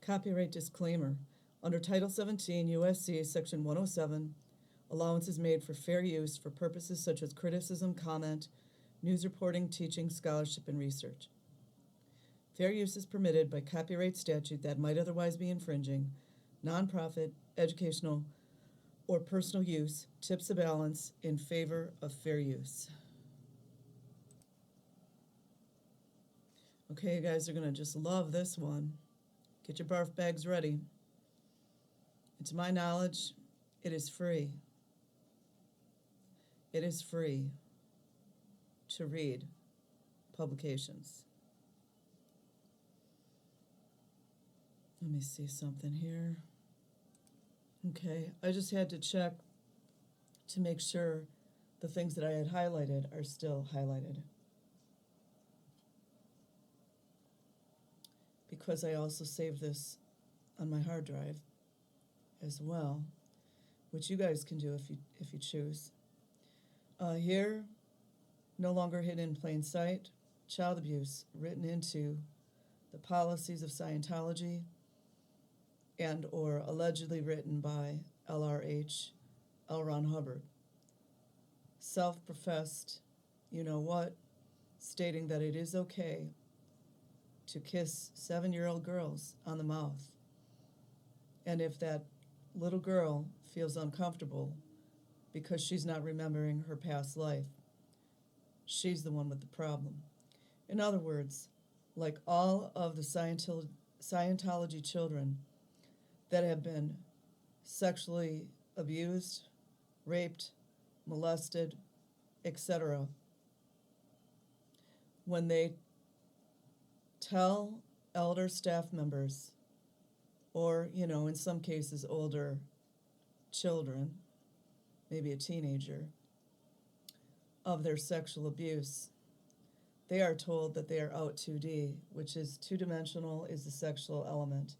Copyright disclaimer. Under Title 17 U.S.C. Section 107, allowance is made for fair use for purposes such as criticism, comment, news reporting, teaching, scholarship, and research. Fair use is permitted by copyright statute that might otherwise be infringing. Nonprofit, educational, or personal use tips the balance in favor of fair use. Okay, you guys are going to just love this one. Get your barf bags ready. And to my knowledge, it is free. It is free to read publications. Let me see something here. Okay, I just had to check to make sure the things that I had highlighted are still highlighted, because I also saved this on my hard drive as well, which you guys can do if you choose. Here, no longer hidden in plain sight, child abuse written into the policies of Scientology and or allegedly written by LRH, L. Ron Hubbard. Self-professed, you know what, stating that it is okay to kiss 7-year-old girls on the mouth. And if that little girl feels uncomfortable because she's not remembering her past life, she's the one with the problem. In other words, like all of the Scientology children that have been sexually abused, raped, molested, etc., when they tell elder staff members, or, in some cases, older children, maybe a teenager, of their sexual abuse, they are told that they are out 2D, which is two-dimensional, is the sexual element.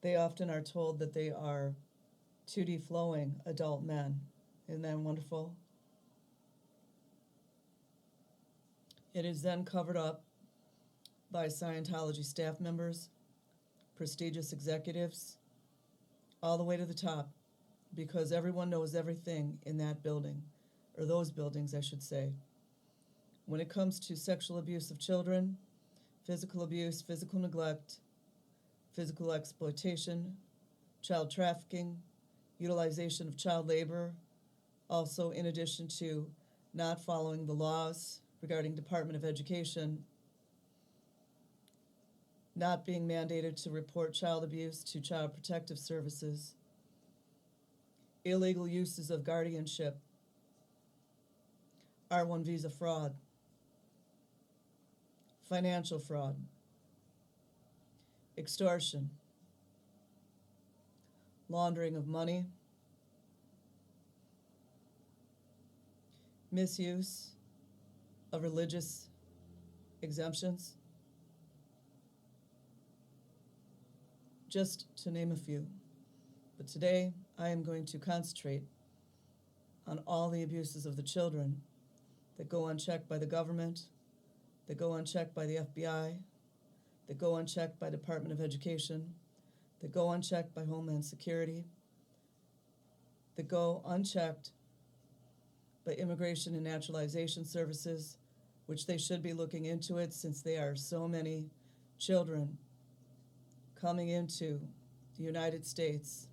They often are told that they are 2D flowing adult men. Isn't that wonderful? It is then covered up by Scientology staff members, prestigious executives, all the way to the top, because everyone knows everything in that building, or those buildings, I should say. When it comes to sexual abuse of children, physical abuse, physical neglect, physical exploitation, child trafficking, utilization of child labor, also in addition to not following the laws regarding Department of Education, not being mandated to report child abuse to Child Protective Services, illegal uses of guardianship, R1 visa fraud, financial fraud, extortion, laundering of money, misuse of religious exemptions, just to name a few. But today, I am going to concentrate on all the abuses of the children that go unchecked by the government, that go unchecked by the FBI, that go unchecked by Department of Education, that go unchecked by Homeland Security, that go unchecked by Immigration and Naturalization Services, which they should be looking into it since there are so many children coming into the United States,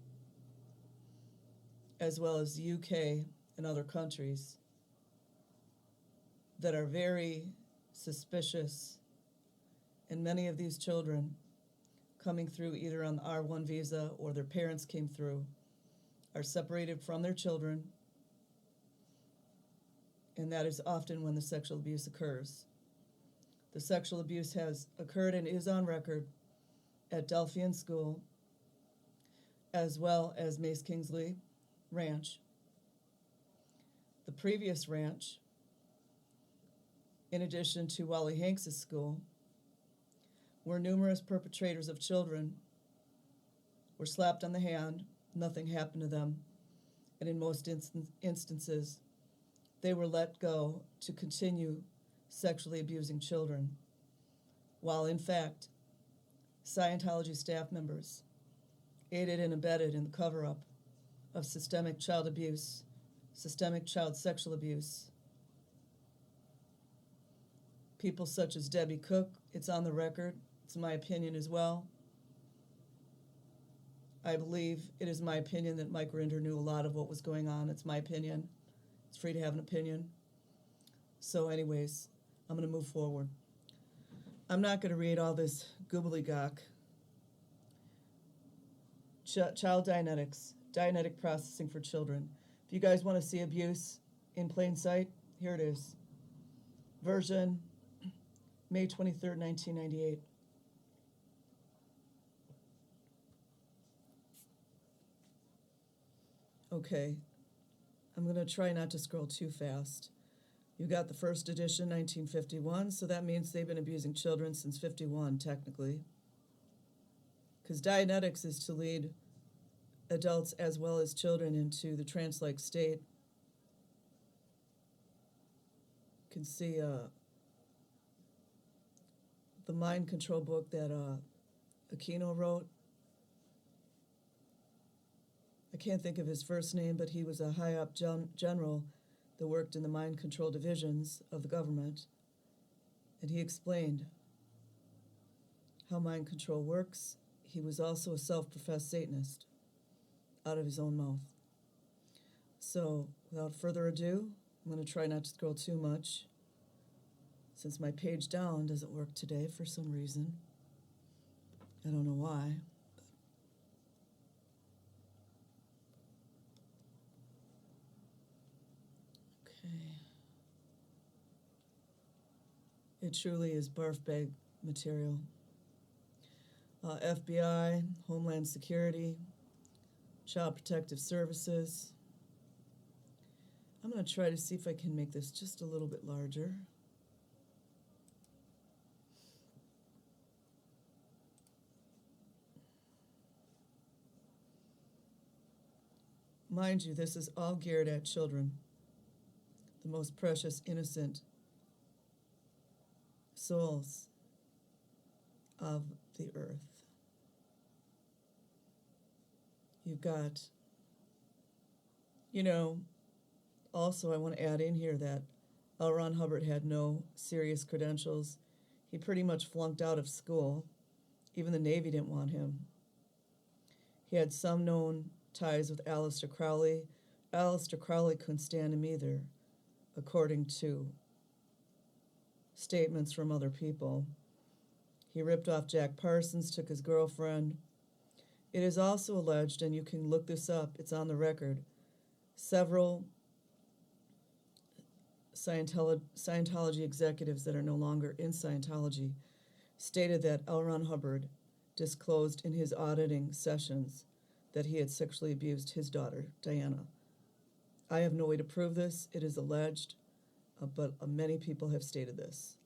as well as the UK and other countries, that are very suspicious, and many of these children coming through either on the R1 visa or their parents came through are separated from their children, and that is often when the sexual abuse occurs. The sexual abuse has occurred and is on record at Delphian School, as well as Mace Kingsley Ranch. The previous ranch, in addition to Wally Hanks' school, where numerous perpetrators of children were slapped on the hand, nothing happened to them, and in most instances, they were let go to continue sexually abusing children, while in fact, Scientology staff members aided and abetted in the cover-up of systemic child abuse, systemic child sexual abuse. People such as Debbie Cook, it's on the record, it's my opinion as well. I believe it is my opinion that Mike Rinder knew a lot of what was going on. It's my opinion. It's free to have an opinion. So anyways, I'm going to move forward. I'm not going to read all this gobbledygook. Child Dianetics, Dianetic processing for children. If you guys want to see abuse in plain sight, here it is. Version, May 23rd, 1998. Okay, I'm going to try not to scroll too fast. You got the first edition, 1951, so that means they've been abusing children since 51, technically. Because Dianetics is to lead adults as well as children into the trance-like state. You can see the mind control book that Aquino wrote. I can't think of his first name, but he was a high-up general that worked in the mind control divisions of the government. And he explained how mind control works. He was also a self-professed Satanist, out of his own mouth. So, without further ado, I'm going to try not to scroll too much, since my page down doesn't work today for some reason. I don't know why. Okay. It truly is barf bag material. FBI, Homeland Security, Child Protective Services. I'm going to try to see if I can make this just a little bit larger. Mind you, this is all geared at children, the most precious, innocent souls of the earth. You've got, also I want to add in here that L. Ron Hubbard had no serious credentials. He pretty much flunked out of school. Even the Navy didn't want him. He had some known ties with Aleister Crowley. Aleister Crowley couldn't stand him either, according to statements from other people. He ripped off Jack Parsons, took his girlfriend. It is also alleged, and you can look this up, it's on the record, several Scientology executives that are no longer in Scientology stated that L. Ron Hubbard disclosed in his auditing sessions that he had sexually abused his daughter, Diana. I have no way to prove this. It is alleged, but many people have stated this.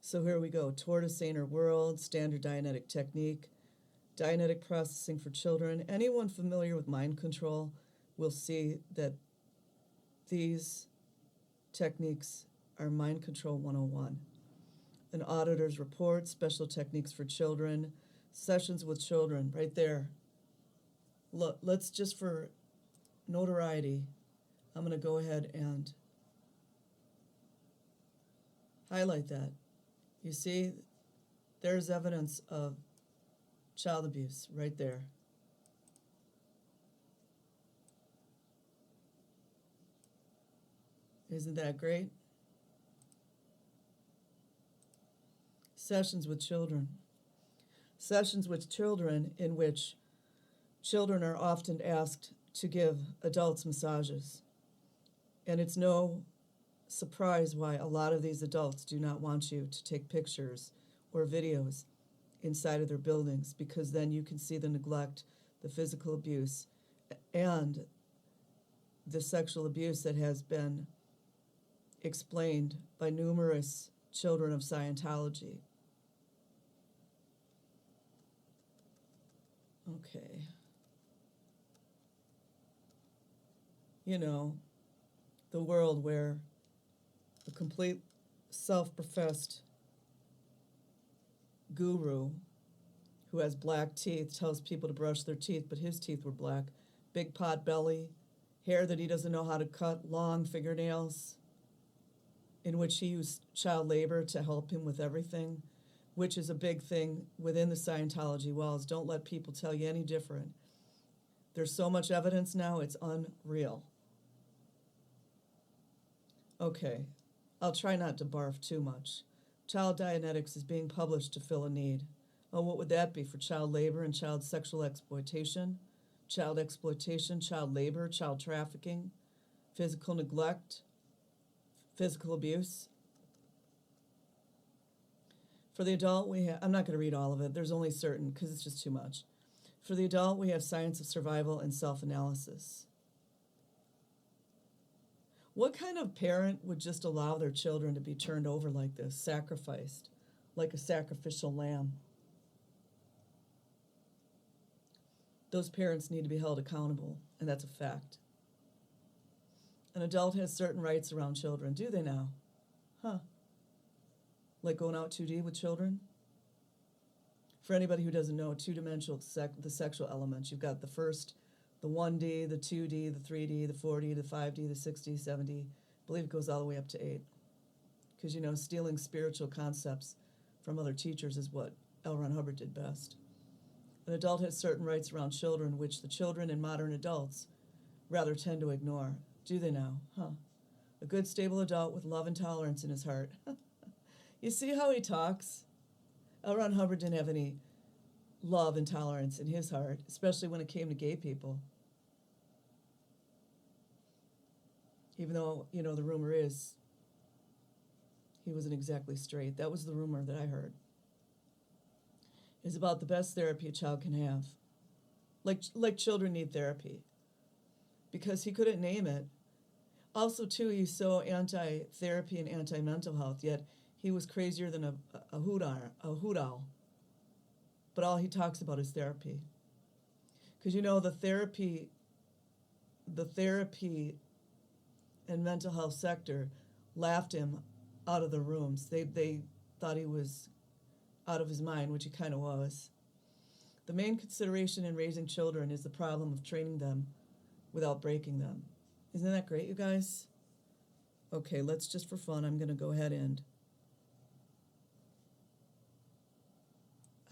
So here we go. Toward a Saner World, Standard Dianetic Technique, Dianetic Processing for Children. Anyone familiar with mind control will see that these techniques are Mind Control 101. An auditor's report, Special Techniques for Children, Sessions with Children, right there. Look, let's just for notoriety, I'm going to go ahead and highlight that. You see, there's evidence of child abuse right there. Isn't that great? Sessions with children. Sessions with children in which children are often asked to give adults massages. And it's no surprise why a lot of these adults do not want you to take pictures or videos inside of their buildings, because then you can see the neglect, the physical abuse, and the sexual abuse that has been explained by numerous children of Scientology. Okay. The world where a complete self-professed guru who has black teeth, tells people to brush their teeth, but his teeth were black. Big pot belly, hair that he doesn't know how to cut, long fingernails, in which he used child labor to help him with everything, which is a big thing within the Scientology walls. Don't let people tell you any different. There's so much evidence now, it's unreal. Okay, I'll try not to barf too much. Child Dianetics is being published to fill a need. Oh, what would that be for child labor and child sexual exploitation? Child exploitation, child labor, child trafficking, physical neglect, physical abuse. For the adult, I'm not going to read all of it. There's only certain, because it's just too much. For the adult, we have science of survival and self-analysis. What kind of parent would just allow their children to be turned over like this, sacrificed, like a sacrificial lamb? Those parents need to be held accountable, and that's a fact. An adult has certain rights around children. Do they now? Huh. Like going out 2D with children? For anybody who doesn't know, two-dimensional, the sexual elements. You've got the first, the 1D, the 2D, the 3D, the 4D, the 5D, the 6D, 7D. I believe it goes all the way up to 8. Because, stealing spiritual concepts from other teachers is what L. Ron Hubbard did best. An adult has certain rights around children, which the children and modern adults rather tend to ignore. Do they now? Huh. A good, stable adult with love and tolerance in his heart. You see how he talks? L. Ron Hubbard didn't have any love and tolerance in his heart, especially when it came to gay people. Even though, the rumor is he wasn't exactly straight. That was the rumor that I heard. Is about the best therapy a child can have. Like children need therapy. Because he couldn't name it. Also, too, he's so anti-therapy and anti-mental health, yet he was crazier than a hoot owl. But all he talks about is therapy. Because, the therapy and mental health sector laughed him out of the rooms. They thought he was out of his mind, which he kind of was. The main consideration in raising children is the problem of training them without breaking them. Isn't that great, you guys? Okay, let's just for fun, I'm going to go ahead and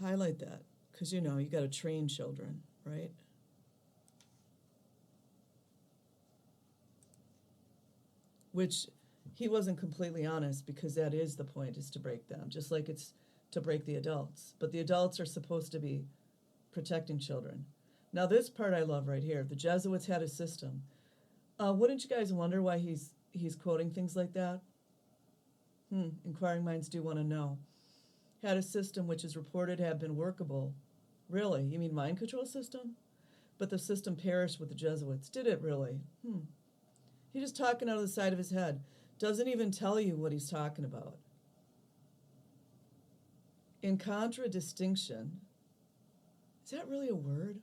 highlight that. Because, you got to train children, right? Which he wasn't completely honest, because that is the point, is to break them, just like it's to break the adults. But the adults are supposed to be protecting children. Now, this part I love right here. The Jesuits had a system. Wouldn't you guys wonder why he's quoting things like that? Inquiring minds do want to know. Had a system which is reported to have been workable. Really? You mean mind control system? But the system perished with the Jesuits. Did it really? He's just talking out of the side of his head. Doesn't even tell you what he's talking about. In contradistinction, is that really a word?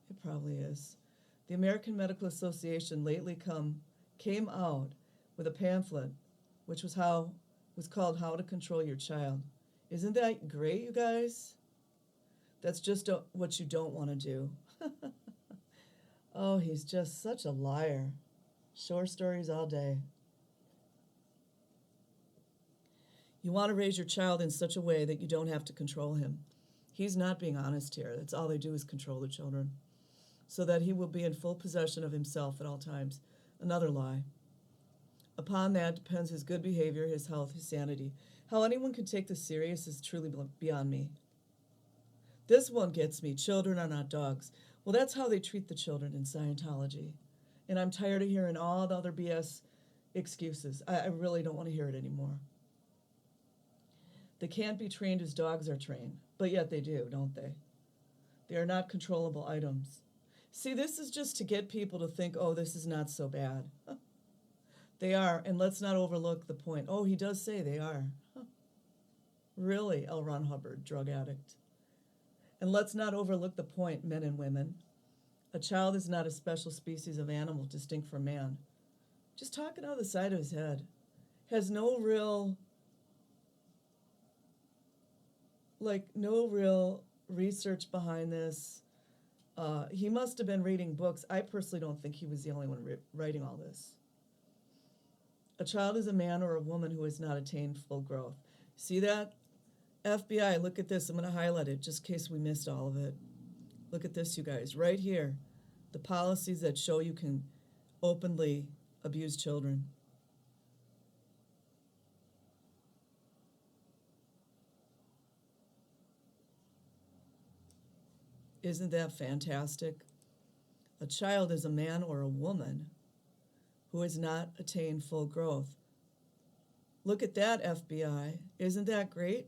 It probably is. The American Medical Association lately came out with a pamphlet, which was called How to Control Your Child. Isn't that great, you guys? That's just what you don't want to do. Oh, he's just such a liar. Short stories all day. You want to raise your child in such a way that you don't have to control him. He's not being honest here. That's all they do is control the children, so that he will be in full possession of himself at all times. Another lie. Upon that depends his good behavior, his health, his sanity. How anyone can take this serious is truly beyond me. This one gets me. Children are not dogs. Well, that's how they treat the children in Scientology. And I'm tired of hearing all the other BS excuses. I really don't want to hear it anymore. They can't be trained as dogs are trained, but yet they do, don't they? They are not controllable items. See, this is just to get people to think, oh, this is not so bad. They are, and let's not overlook the point. Oh, he does say they are. Really, L. Ron Hubbard, drug addict. And let's not overlook the point, men and women. A child is not a special species of animal distinct from man. Just talking out of the side of his head. Has no real like no real research behind this. He must have been reading books. I personally don't think he was the only one writing all this. A child is a man or a woman who has not attained full growth. See that? FBI, look at this. I'm going to highlight it just in case we missed all of it. Look at this, you guys, right here. The policies that show you can openly abuse children. Isn't that fantastic? A child is a man or a woman who has not attained full growth. Look at that, FBI. Isn't that great?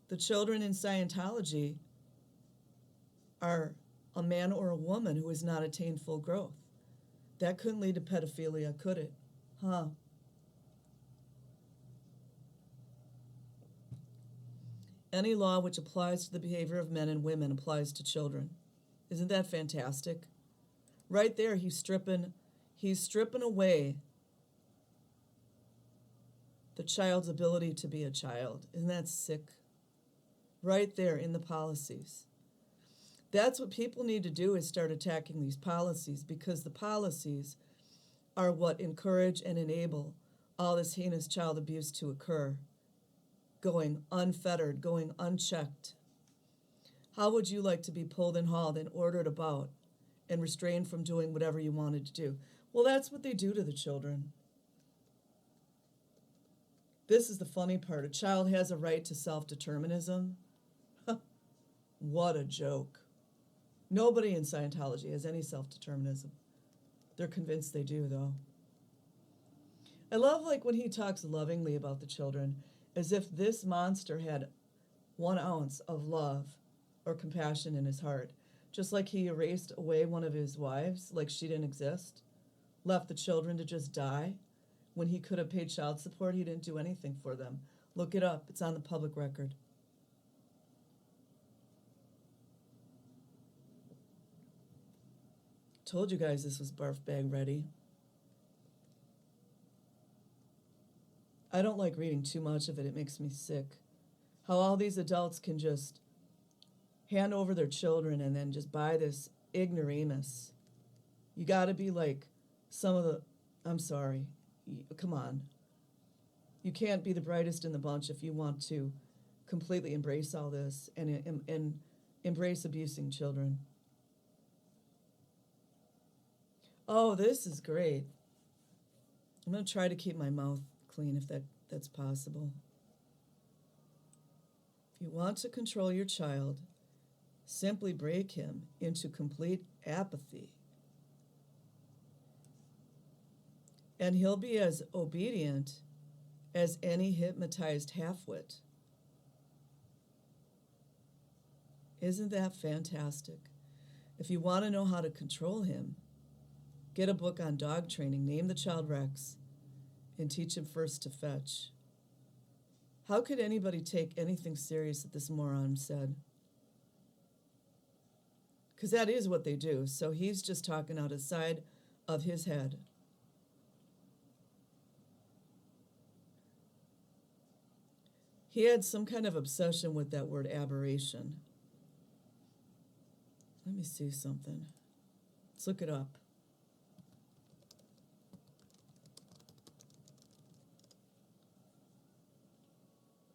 The children in Scientology are a man or a woman who has not attained full growth. That couldn't lead to pedophilia, could it? Huh? Any law which applies to the behavior of men and women applies to children. Isn't that fantastic? Right there, he's stripping away the child's ability to be a child. Isn't that sick? Right there in the policies. That's what people need to do, is start attacking these policies, because the policies are what encourage and enable all this heinous child abuse to occur, going unfettered, going unchecked. How would you like to be pulled and hauled and ordered about and restrained from doing whatever you wanted to do? Well, that's what they do to the children. This is the funny part. A child has a right to self-determinism. What a joke. Nobody in Scientology has any self-determinism. They're convinced they do, though. I love, like, when he talks lovingly about the children, as if this monster had 1 ounce of love or compassion in his heart. Just like he erased away one of his wives, like she didn't exist, left the children to just die. When he could have paid child support, he didn't do anything for them. Look it up. It's on the public record. Told you guys this was barf bag ready. I don't like reading too much of it. It makes me sick. How all these adults can just hand over their children and then just buy this ignoramus. You got to be like some of the, I'm sorry, come on. You can't be the brightest in the bunch if you want to completely embrace all this and embrace abusing children. Oh, this is great. I'm going to try to keep my mouth clean if that's possible. If you want to control your child, simply break him into complete apathy, and he'll be as obedient as any hypnotized half-wit. Isn't that fantastic? If you want to know how to control him, get a book on dog training, name the child Rex, and teach him first to fetch. How could anybody take anything serious that this moron said? Because that is what they do. So he's just talking out the side of his head. He had some kind of obsession with that word aberration. Let me see something. Let's look it up.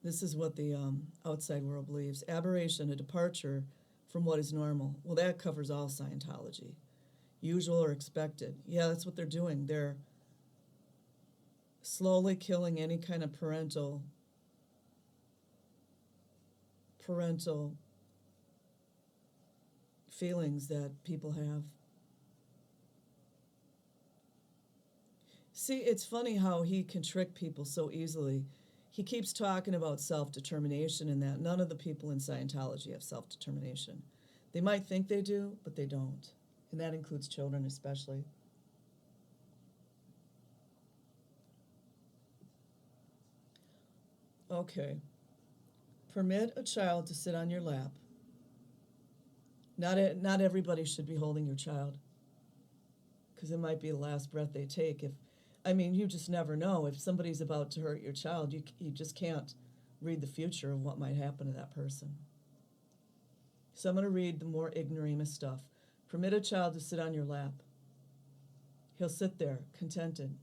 This is what the outside world believes. Aberration, a departure from what is normal. Well, that covers all Scientology. Usual or expected. Yeah, that's what they're doing. They're slowly killing any kind of parental feelings that people have. See, it's funny how he can trick people so easily. He keeps talking about self-determination and that. None of the people in Scientology have self-determination. They might think they do, but they don't. And that includes children especially. Okay. Permit a child to sit on your lap. Not everybody should be holding your child, because it might be the last breath they take. You just never know. If somebody's about to hurt your child, you just can't read the future of what might happen to that person. So I'm going to read the more ignoramus stuff. Permit a child to sit on your lap. He'll sit there, contented.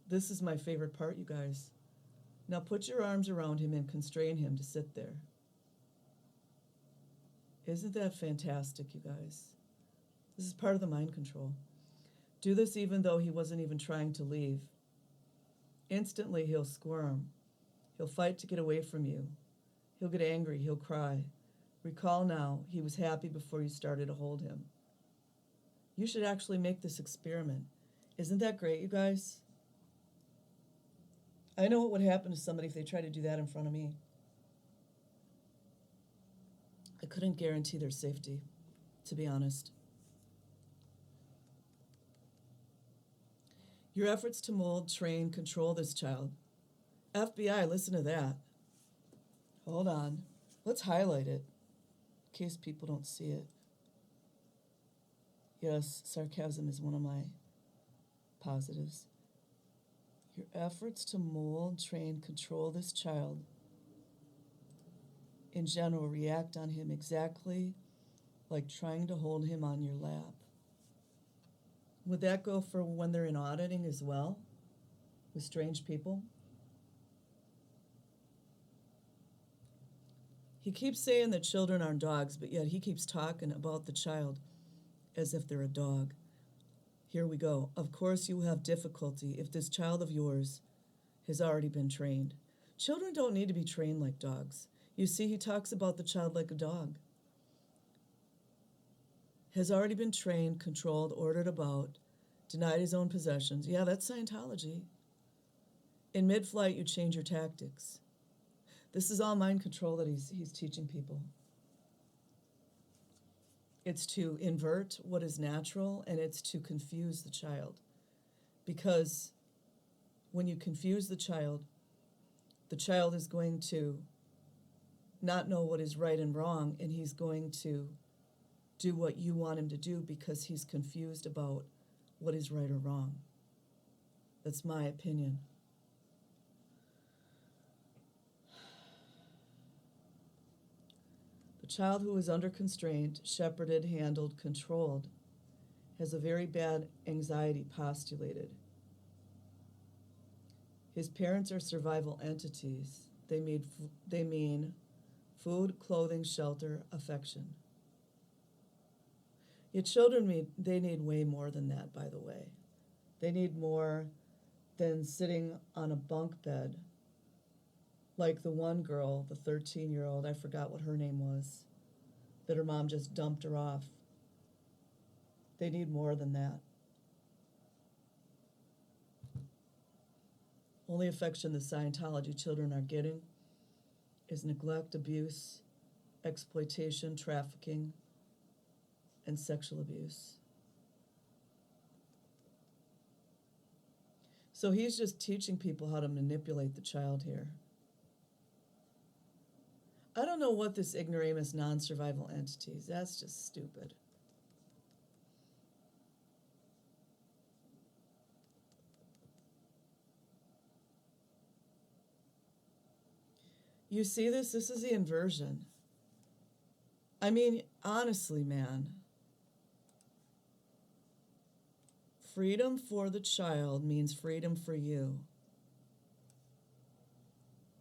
This is my favorite part, you guys. Now put your arms around him and constrain him to sit there. Isn't that fantastic, you guys? This is part of the mind control. Do this even though he wasn't even trying to leave. Instantly, he'll squirm. He'll fight to get away from you. He'll get angry. He'll cry. Recall now, he was happy before you started to hold him. You should actually make this experiment. Isn't that great, you guys? I know what would happen to somebody if they tried to do that in front of me. I couldn't guarantee their safety, to be honest. Your efforts to mold, train, control this child. FBI, listen to that. Hold on. Let's highlight it in case people don't see it. Yes, sarcasm is one of my positives. Your efforts to mold, train, control this child in general react on him exactly like trying to hold him on your lap. Would that go for when they're in auditing as well with strange people? He keeps saying that children aren't dogs, but yet he keeps talking about the child as if they're a dog. Here we go. Of course you will have difficulty if this child of yours has already been trained. Children don't need to be trained like dogs. You see, he talks about the child like a dog. Has already been trained, controlled, ordered about, denied his own possessions. Yeah, that's Scientology. In mid-flight, you change your tactics. This is all mind control that he's teaching people. It's to invert what is natural, and it's to confuse the child. Because when you confuse the child is going to not know what is right and wrong, and he's going to do what you want him to do because he's confused about what is right or wrong. That's my opinion. The child who is under constraint, shepherded, handled, controlled, has a very bad anxiety postulated. His parents are survival entities. They mean food, clothing, shelter, affection. Yet children they need way more than that, by the way. They need more than sitting on a bunk bed like the one girl, the 13-year-old, I forgot what her name was, that her mom just dumped her off. They need more than that. Only affection the Scientology children are getting is neglect, abuse, exploitation, trafficking, and sexual abuse. So he's just teaching people how to manipulate the child here. I don't know what this ignoramus non-survival entities, that's just stupid. You see this? This is the inversion. I mean, honestly, man. Freedom for the child means freedom for you.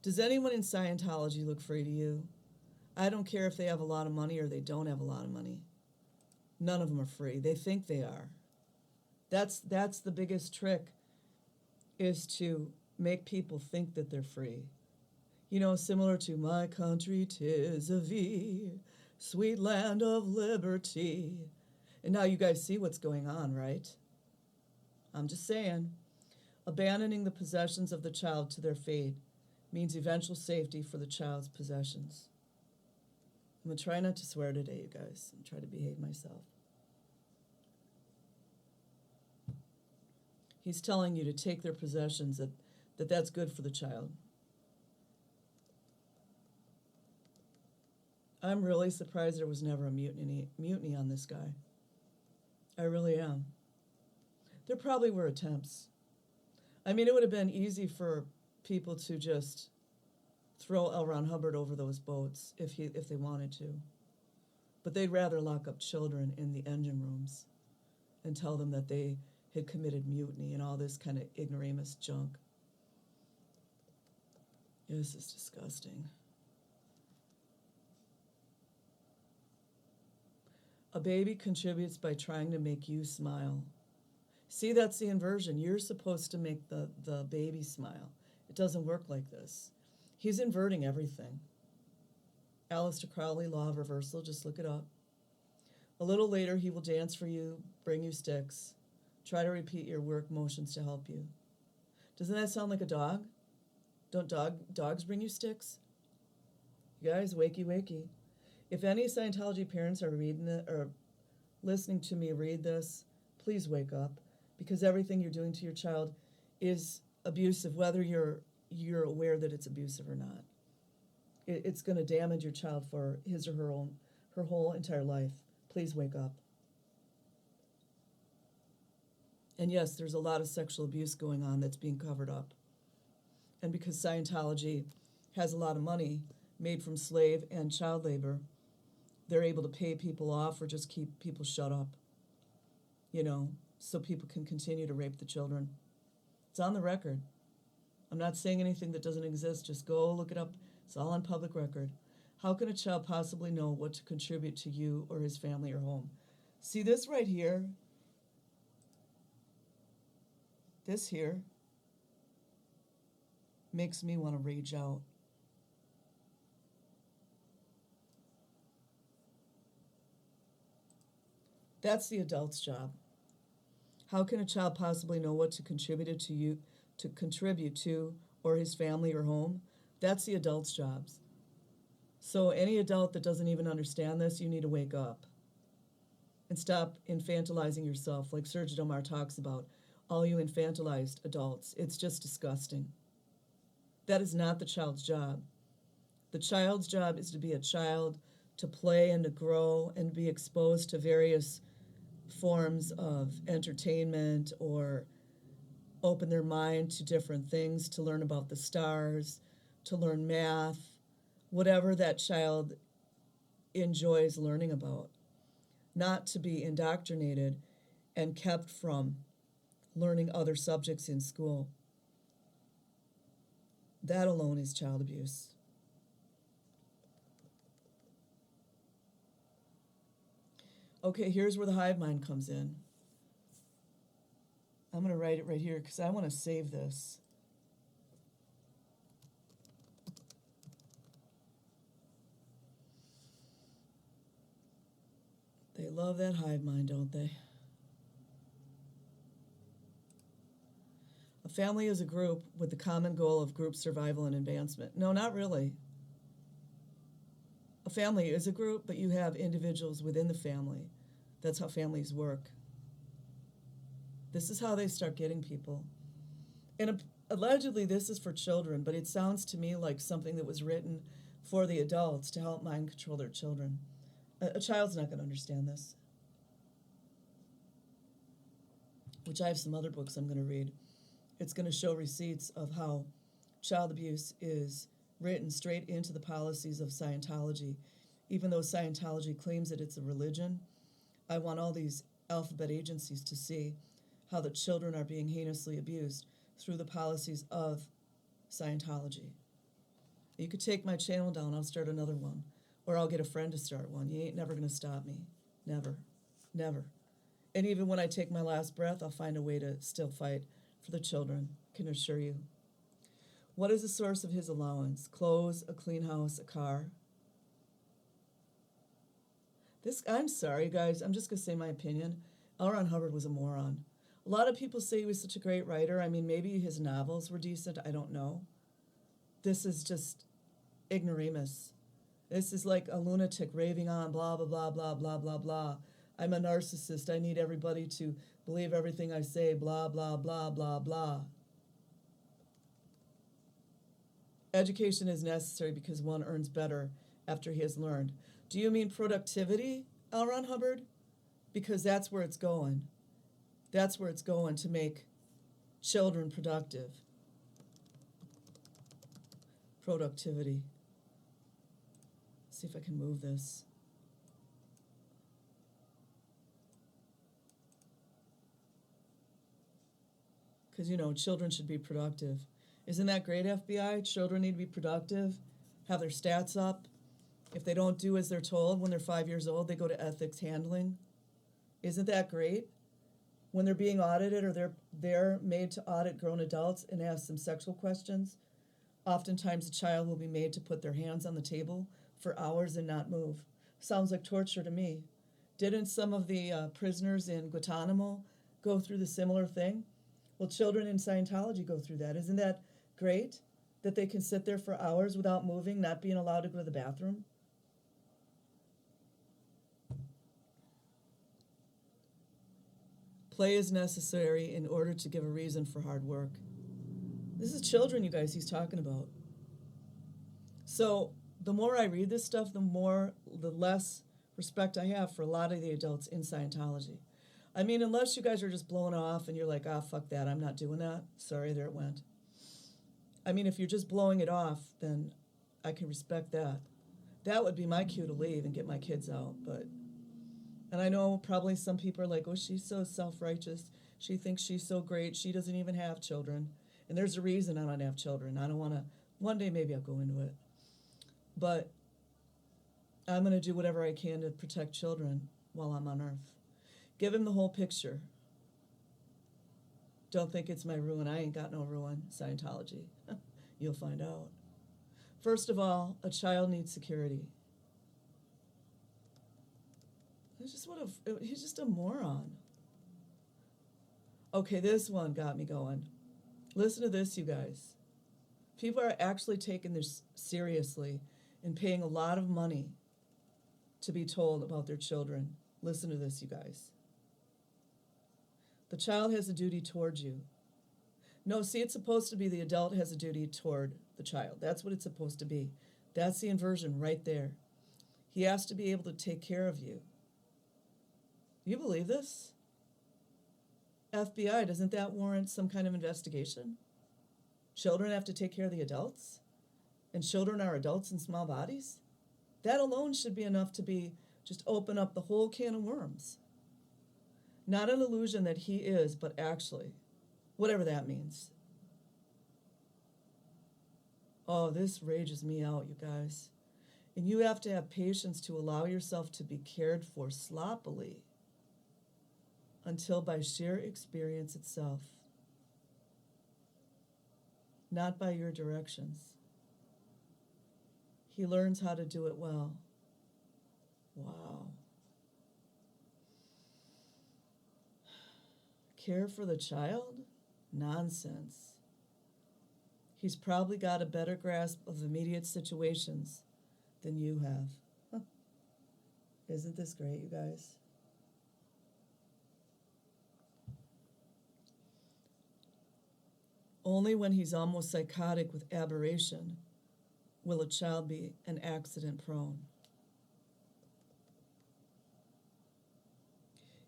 Does anyone in Scientology look free to you? I don't care if they have a lot of money or they don't have a lot of money. None of them are free. They think they are. That's the biggest trick, is to make people think that they're free. You know, similar to my country, 'tis a thee, sweet land of liberty. And now you guys see what's going on, right? I'm just saying. Abandoning the possessions of the child to their fate means eventual safety for the child's possessions. I'm going to try not to swear today, you guys, and try to behave myself. He's telling you to take their possessions, that's good for the child. I'm really surprised there was never a mutiny on this guy. I really am. There probably were attempts. I mean, it would have been easy for people to just throw L. Ron Hubbard over those boats if they wanted to. But they'd rather lock up children in the engine rooms and tell them that they had committed mutiny and all this kind of ignoramus junk. This is disgusting. A baby contributes by trying to make you smile. See, that's the inversion. You're supposed to make the baby smile. It doesn't work like this. He's inverting everything. Aleister Crowley, Law of Reversal, just look it up. A little later, he will dance for you, bring you sticks, try to repeat your work motions to help you. Doesn't that sound like a dog? Don't dogs bring you sticks? You guys, wakey, wakey. If any Scientology parents are reading it or listening to me read this, please wake up, because everything you're doing to your child is abusive, whether you're aware that it's abusive or not. It's going to damage your child for his or her whole entire life. Please wake up. And yes, there's a lot of sexual abuse going on that's being covered up. And because Scientology has a lot of money made from slave and child labor, they're able to pay people off or just keep people shut up, so people can continue to rape the children. It's on the record. I'm not saying anything that doesn't exist. Just go look it up. It's all on public record. How can a child possibly know what to contribute to you or his family or home? See this right here? This here makes me want to rage out. That's the adult's job. How can a child possibly know what to contribute to or his family or home? That's the adult's jobs. So any adult that doesn't even understand this, you need to wake up and stop infantilizing yourself, like Serge Delmar talks about. All you infantilized adults, it's just disgusting. That is not the child's job. The child's job is to be a child, to play and to grow and be exposed to various forms of entertainment or open their mind to different things, to learn about the stars, to learn math, whatever that child enjoys learning about, not to be indoctrinated and kept from learning other subjects in school. That alone is child abuse. Okay, here's where the hive mind comes in. I'm going to write it right here because I want to save this. They love that hive mind, don't they? A family is a group with the common goal of group survival and advancement. No, not really. A family is a group, but you have individuals within the family. That's how families work. This is how they start getting people. And allegedly this is for children, but it sounds to me like something that was written for the adults to help mind control their children. A child's not going to understand this. Which I have some other books I'm going to read. It's going to show receipts of how child abuse is written straight into the policies of Scientology. Even though Scientology claims that it's a religion, I want all these alphabet agencies to see how the children are being heinously abused through the policies of Scientology. You could take my channel down, I'll start another one. Or I'll get a friend to start one. You ain't never going to stop me. Never. Never. And even when I take my last breath, I'll find a way to still fight for the children, can assure you. What is the source of his allowance? Clothes, a clean house, a car. I'm sorry, guys. I'm just going to say my opinion. L. Ron Hubbard was a moron. A lot of people say he was such a great writer. I mean, maybe his novels were decent. I don't know. This is just ignoramus. This is like a lunatic raving on, blah, blah, blah, blah, blah, blah, blah. I'm a narcissist. I need everybody to believe everything I say, blah, blah, blah, blah, blah. Education is necessary because one earns better after he has learned. Do you mean productivity, L. Ron Hubbard? Because that's where it's going. That's where it's going, to make children productive. productivity. See if I can move this. Because, children should be productive. Isn't that great, FBI? Children need to be productive, have their stats up. If they don't do as they're told when they're 5 years old, they go to ethics handling. Isn't that great? When they're being audited or they're made to audit grown adults and ask them sexual questions, oftentimes a child will be made to put their hands on the table for hours and not move. Sounds like torture to me. Didn't some of the prisoners in Guantanamo go through the similar thing? Well, children in Scientology go through that. Isn't that great that they can sit there for hours without moving, not being allowed to go to the bathroom? Play is necessary in order to give a reason for hard work. This is children, you guys, he's talking about. So the more I read this stuff, the less respect I have for a lot of the adults in Scientology. I mean, unless you guys are just blowing off and you're like, fuck that, I'm not doing that. Sorry, there it went. I mean, if you're just blowing it off, then I can respect that. That would be my cue to leave and get my kids out. And I know probably some people are like, oh, she's so self-righteous. She thinks she's so great. She doesn't even have children. And there's a reason I don't have children. I don't want to, one day maybe I'll go into it. But I'm going to do whatever I can to protect children while I'm on earth. Give him the whole picture. Don't think it's my ruin. I ain't got no ruin, Scientology. You'll find out. First of all, a child needs security. He's just a moron. Okay, this one got me going. Listen to this, you guys. People are actually taking this seriously and paying a lot of money to be told about their children. Listen to this, you guys. The child has a duty towards you. No, see, it's supposed to be the adult has a duty toward the child. That's what it's supposed to be. That's the inversion right there. He has to be able to take care of you. You believe this? FBI, doesn't that warrant some kind of investigation? Children have to take care of the adults? And children are adults in small bodies? That alone should be enough to just open up the whole can of worms. Not an illusion that he is, but actually, whatever that means. Oh, this rages me out, you guys. And you have to have patience to allow yourself to be cared for sloppily until by sheer experience itself, not by your directions. He learns how to do it well. Wow. Care for the child? Nonsense. He's probably got a better grasp of immediate situations than you have. Huh. Isn't this great, you guys? Only when he's almost psychotic with aberration will a child be an accident prone.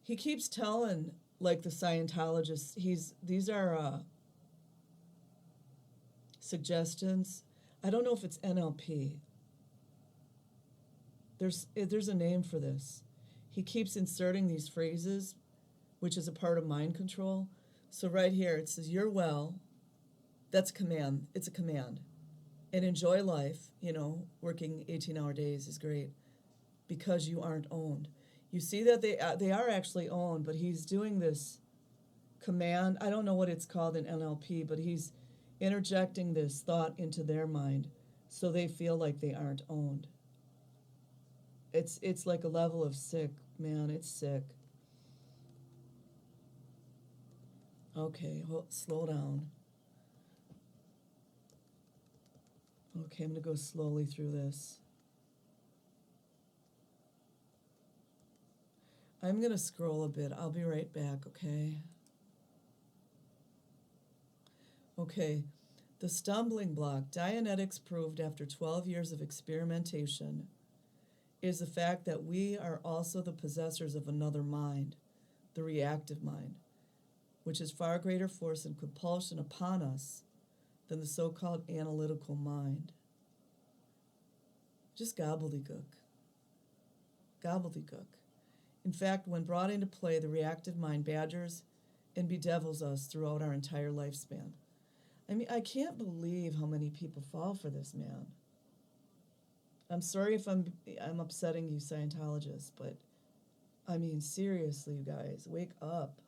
He keeps telling, like the Scientologists, these are suggestions. I don't know if it's NLP. There's a name for this. He keeps inserting these phrases, which is a part of mind control. So right here it says, "You're well." That's command. It's a command. And enjoy life. Working 18-hour days is great because you aren't owned. You see that they are actually owned, but he's doing this command. I don't know what it's called in NLP, but he's interjecting this thought into their mind so they feel like they aren't owned. It's like a level of sick, man. It's sick. Okay, slow down. Okay, I'm going to go slowly through this. I'm going to scroll a bit. I'll be right back, okay? Okay, the stumbling block Dianetics proved after 12 years of experimentation is the fact that we are also the possessors of another mind, the reactive mind, which has far greater force and compulsion upon us than the so-called analytical mind. Just gobbledygook. Gobbledygook. In fact, when brought into play, the reactive mind badgers and bedevils us throughout our entire lifespan. I mean, I can't believe how many people fall for this man. I'm sorry if I'm upsetting you Scientologists, but I mean, seriously, you guys, wake up.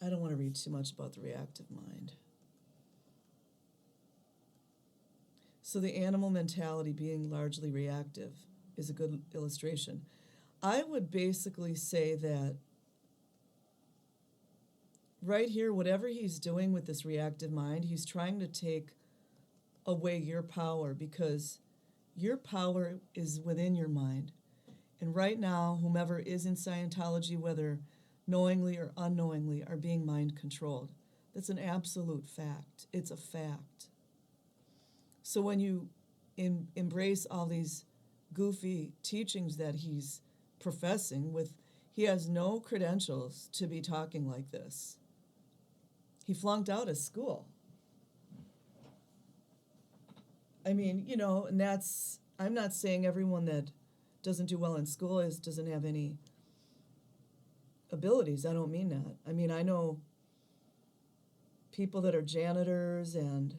I don't want to read too much about the reactive mind. So the animal mentality being largely reactive is a good illustration. I would basically say that right here, whatever he's doing with this reactive mind, he's trying to take away your power, because your power is within your mind. And right now, whomever is in Scientology, whether knowingly or unknowingly, are being mind controlled. That's an absolute fact. It's a fact. So when you embrace all these goofy teachings that he's professing, he has no credentials to be talking like this. He flunked out of school. I mean, and I'm not saying everyone that doesn't do well in school doesn't have any abilities. I don't mean that. I mean, I know people that are janitors and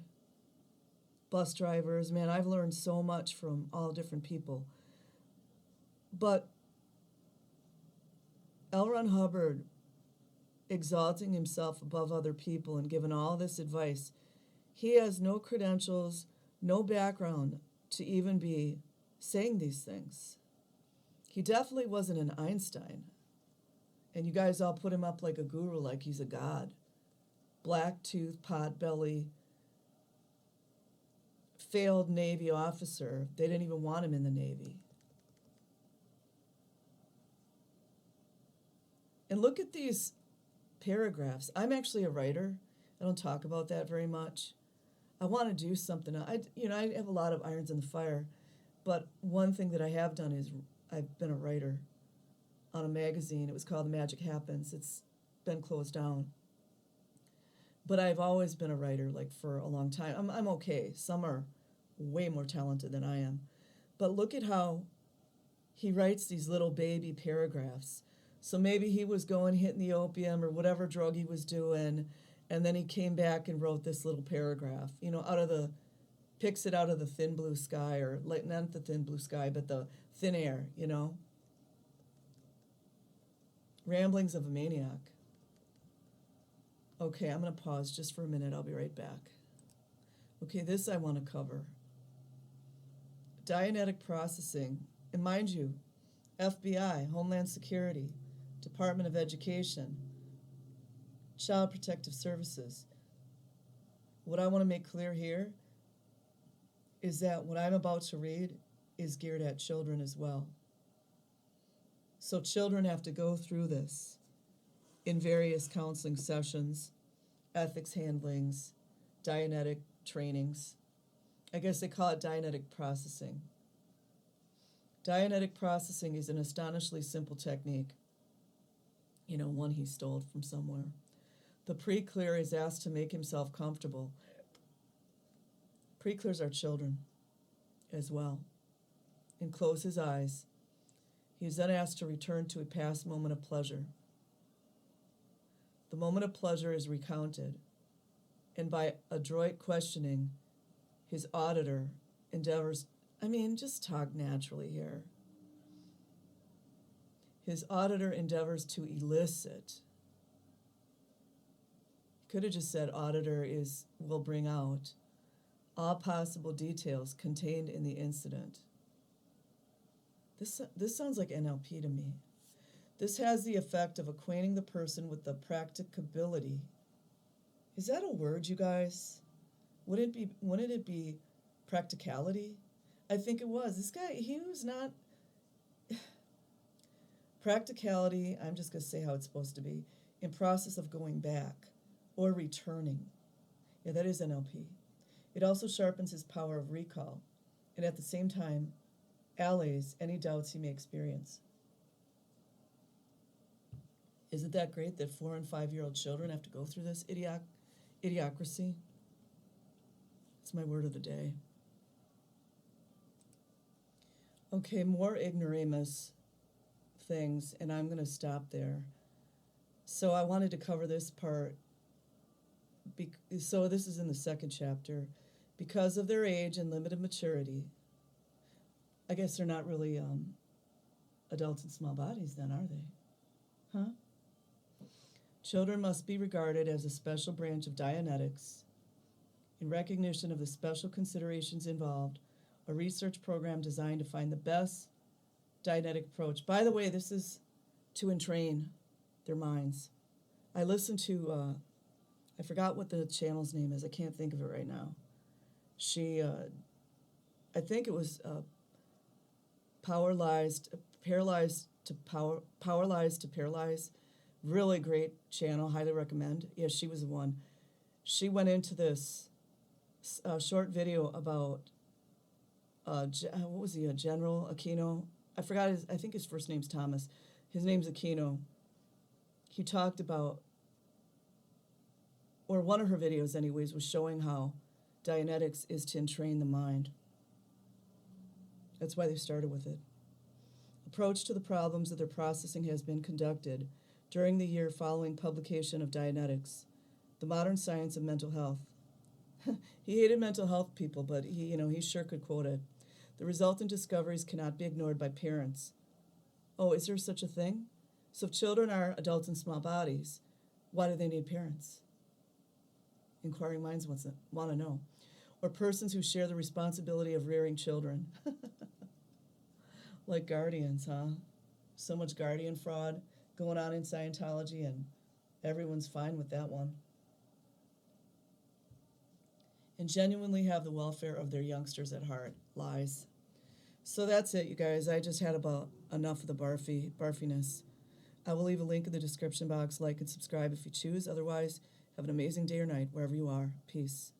bus drivers. Man, I've learned so much from all different people. But L. Ron Hubbard exalting himself above other people and giving all this advice, he has no credentials, no background to even be saying these things. He definitely wasn't an Einstein. And you guys all put him up like a guru, like he's a god. Black tooth, pot belly, failed Navy officer. They didn't even want him in the Navy. And look at these paragraphs. I'm actually a writer. I don't talk about that very much. I want to do something. I have a lot of irons in the fire, but one thing that I have done is I've been a writer on a magazine. It was called The Magic Happens. It's been closed down. But I've always been a writer, like, for a long time. I'm okay. Some are way more talented than I am. But look at how he writes these little baby paragraphs. So maybe he was hitting the opium or whatever drug he was doing, and then he came back and wrote this little paragraph, picks it out of the thin blue sky, or like, not the thin blue sky, but the thin air, Ramblings of a Maniac. Okay, I'm going to pause just for a minute. I'll be right back. Okay, this I want to cover. Dianetic processing. And mind you, FBI, Homeland Security, Department of Education, Child Protective Services. What I want to make clear here is that what I'm about to read is geared at children as well. So children have to go through this in various counseling sessions, ethics handlings, Dianetic trainings. I guess they call it Dianetic processing. Dianetic processing is an astonishingly simple technique, one he stole from somewhere. The pre-clear is asked to make himself comfortable. Pre-clears are children as well, and close his eyes. He is then asked to return to a past moment of pleasure. The moment of pleasure is recounted, and by adroit questioning, his auditor endeavors, just talk naturally here. His auditor endeavors to elicit. Could have just said auditor will bring out all possible details contained in the incident. This sounds like NLP to me. This has the effect of acquainting the person with the practicability. Is that a word, you guys? Wouldn't it be practicality? I think it was. This guy, he was not... Practicality, I'm just going to say how it's supposed to be, in process of going back or returning. Yeah, that is NLP. It also sharpens his power of recall, and at the same time, allays any doubts he may experience. Isn't that great that 4- and 5-year-old children have to go through this idiocracy? It's my word of the day. Okay, more ignoramus things, and I'm going to stop there. So I wanted to cover this part. So this is in the second chapter. Because of their age and limited maturity, I guess they're not really adults in small bodies then, are they? Huh? Children must be regarded as a special branch of Dianetics. In recognition of the special considerations involved, a research program designed to find the best Dianetic approach. By the way, this is to entrain their minds. I listened to, I forgot what the channel's name is. I can't think of it right now. She, I think it was paralyzed to paralyze. Really great channel, highly recommend. Yeah, she was the one. She went into this short video about what was he? General Aquino. I forgot his. I think his first name's Thomas. His name's Aquino. He talked about, or one of her videos, anyways, was showing how Dianetics is to entrain the mind. That's why they started with it. Approach to the problems of their processing has been conducted during the year following publication of Dianetics, the modern science of mental health. He hated mental health people, but he sure could quote it. The resultant discoveries cannot be ignored by parents. Oh, is there such a thing? So if children are adults in small bodies, why do they need parents? Inquiring minds want to know. Or persons who share the responsibility of rearing children. Like guardians, huh? So much guardian fraud going on in Scientology, and everyone's fine with that one. And genuinely have the welfare of their youngsters at heart. Lies. So that's it, you guys. I just had about enough of the barfiness. I will leave a link in the description box. Like and subscribe if you choose. Otherwise, have an amazing day or night wherever you are. Peace.